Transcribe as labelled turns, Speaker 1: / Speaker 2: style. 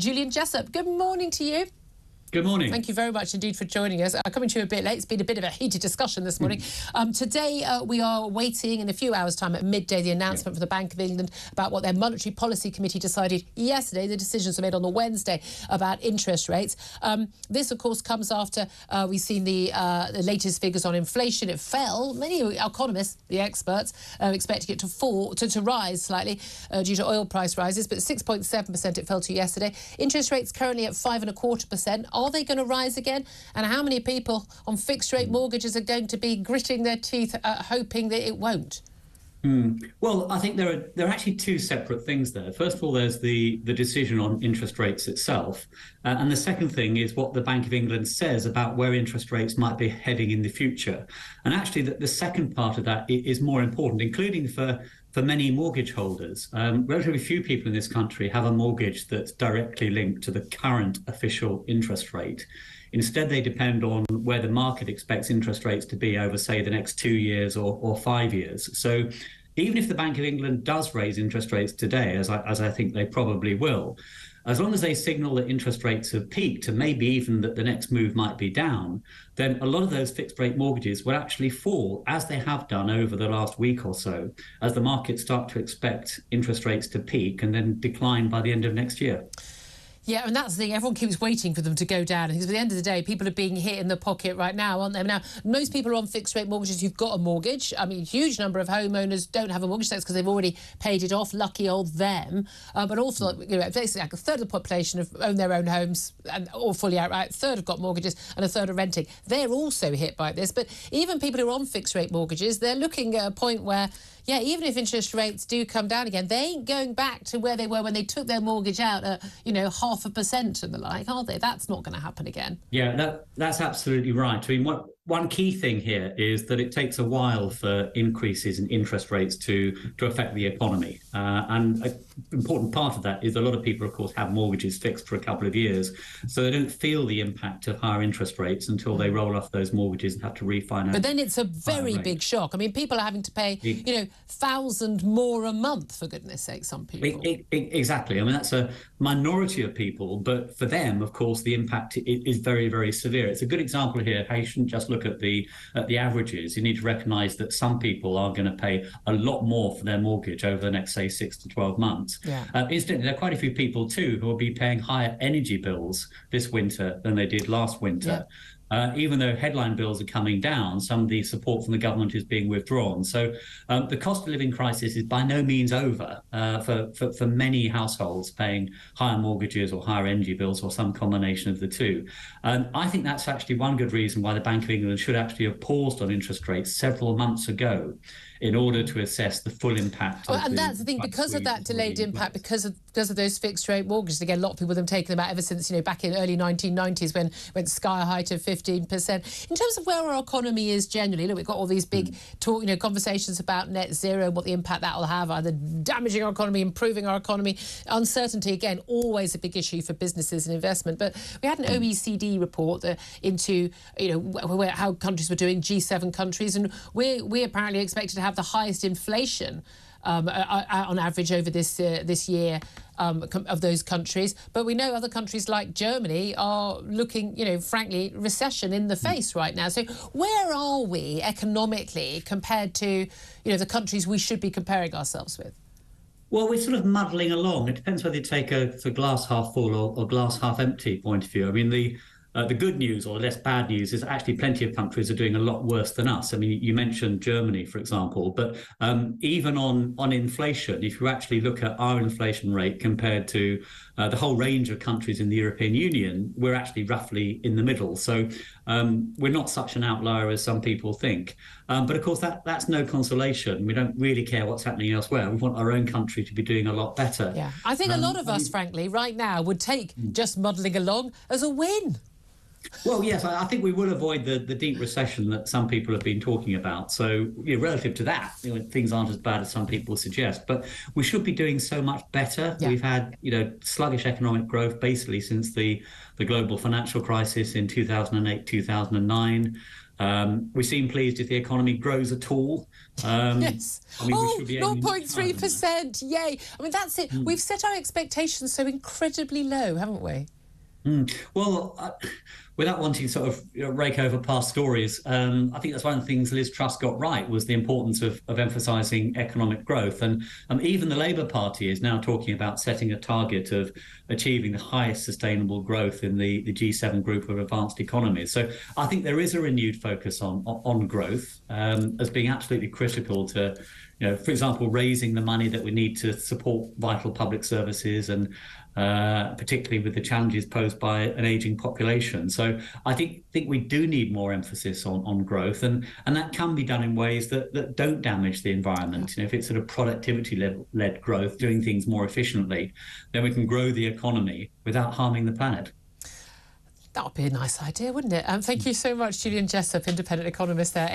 Speaker 1: Julian Jessop. Good morning to you.
Speaker 2: Good morning.
Speaker 1: Thank you very much indeed for joining us. I'm coming to you a bit late. It's been a bit of a heated discussion this morning. Today, we are waiting in a few hours' time at midday the announcement from the Bank of England about what their Monetary Policy Committee decided yesterday. The decisions were made on the Wednesday about interest rates. This, of course, comes after we've seen the latest figures on inflation. It fell. Many economists, the experts, are expecting it to fall, to rise slightly due to oil price rises, but 6.7% it fell to yesterday. Interest rates currently at 5.25%. Are they going to rise again? And how many people on fixed-rate mortgages are going to be gritting their teeth, hoping that it won't?
Speaker 2: Well, I think there are actually two separate things there. First of all, there's the decision on interest rates itself. And the second thing is what the Bank of England says about where interest rates might be heading in the future. And actually, the second part of that is more important, including for many mortgage holders. Relatively few people in this country have a mortgage that's directly linked to the current official interest rate. Instead, they depend on where the market expects interest rates to be over, say, the next 2 years or 5 years. So even if the Bank of England does raise interest rates today, as I think they probably will, as long as they signal that interest rates have peaked and maybe even that the next move might be down, then a lot of those fixed rate mortgages will actually fall, as they have done over the last week or so, as the markets start to expect interest rates to peak and then decline by the end of next year.
Speaker 1: Yeah, and that's the thing. Everyone keeps waiting for them to go down. Because at the end of the day, people are being hit in the pocket right now, aren't they? Now, most people are on fixed-rate mortgages who've got a mortgage. I mean, a huge number of homeowners don't have a mortgage. That's because they've already paid it off. Lucky old them. But also, basically, like a third of the population have owned their own homes, or fully outright. A third have got mortgages, and a third are renting. They're also hit by this. But even people who are on fixed-rate mortgages, they're looking at a point where, yeah, even if interest rates do come down again, they ain't going back to where they were when they took their mortgage out at, 0.5% and the like, are they? That's not going to happen again.
Speaker 2: Yeah, that's absolutely right. I mean, one key thing here is that it takes a while for increases in interest rates to affect the economy. And an important part of that is a lot of people, of course, have mortgages fixed for a couple of years, so they don't feel the impact of higher interest rates until they roll off those mortgages and have to refinance.
Speaker 1: But then it's a very big shock. I mean, people are having to pay, 1,000 more a month, for goodness sake, some people.
Speaker 2: Exactly. I mean, that's a minority of people, but for them, of course, the impact is very, very severe. It's a good example here how you shouldn't just look at the averages. You need to recognise that some people are going to pay a lot more for their mortgage over the next, say, 6 to 12 months.
Speaker 1: Yeah.
Speaker 2: Incidentally, there are quite a few people too who will be paying higher energy bills this winter than they did last winter. Yeah. Even though headline bills are coming down, some of the support from the government is being withdrawn. So the cost of living crisis is by no means over for many households paying higher mortgages or higher energy bills or some combination of the two. And I think that's actually one good reason why the Bank of England should actually have paused on interest rates several months ago in order to assess the full impact.
Speaker 1: And that's the thing, because of that delayed impact, because of those fixed rate mortgages. Again, a lot of people have taken them out ever since, back in the early 1990s when went sky high to 15%. In terms of where our economy is generally, look, we've got all these big talk, conversations about net zero, what the impact that will have, either damaging our economy, improving our economy. Uncertainty, again, always a big issue for businesses and investment. But we had an OECD report into, how countries were doing, G7 countries, and we apparently expected to have the highest inflation on average over this year of those countries. But we know other countries like Germany are looking, frankly, recession in the face right now. So where are we economically compared to, the countries we should be comparing ourselves with?
Speaker 2: Well, we're sort of muddling along. It depends whether you take a glass half full or glass half empty point of view. I mean, the good news, or less bad news, is actually plenty of countries are doing a lot worse than us. I mean, you mentioned Germany, for example, but even on inflation, if you actually look at our inflation rate compared to the whole range of countries in the European Union, we're actually roughly in the middle. So we're not such an outlier as some people think. But of course, that's no consolation. We don't really care what's happening elsewhere. We want our own country to be doing a lot better.
Speaker 1: Yeah, I think a lot of us, frankly, right now would take just muddling along as a win.
Speaker 2: Well, yes, I think we will avoid the deep recession that some people have been talking about. So relative to that, things aren't as bad as some people suggest. But we should be doing so much better. Yeah. We've had, sluggish economic growth basically since the global financial crisis in 2008, 2009. We seem pleased if the economy grows at all.
Speaker 1: Yes.
Speaker 2: I mean, we should be aiming
Speaker 1: 0.3%. Yay. I mean, that's it. We've set our expectations so incredibly low, haven't we?
Speaker 2: Well, without wanting to sort of rake over past stories, I think that's one of the things Liz Truss got right, was the importance of emphasising economic growth. And even the Labour Party is now talking about setting a target of achieving the highest sustainable growth in the G7 group of advanced economies. So I think there is a renewed focus on growth as being absolutely critical to, for example, raising the money that we need to support vital public services and particularly with the challenges posed by an ageing population. So I think we do need more emphasis on growth, and that can be done in ways that don't damage the environment. If it's sort of productivity-led growth, doing things more efficiently, then we can grow the economy without harming the planet.
Speaker 1: That would be a nice idea, wouldn't it? Thank you so much, Julian Jessop, independent economist there.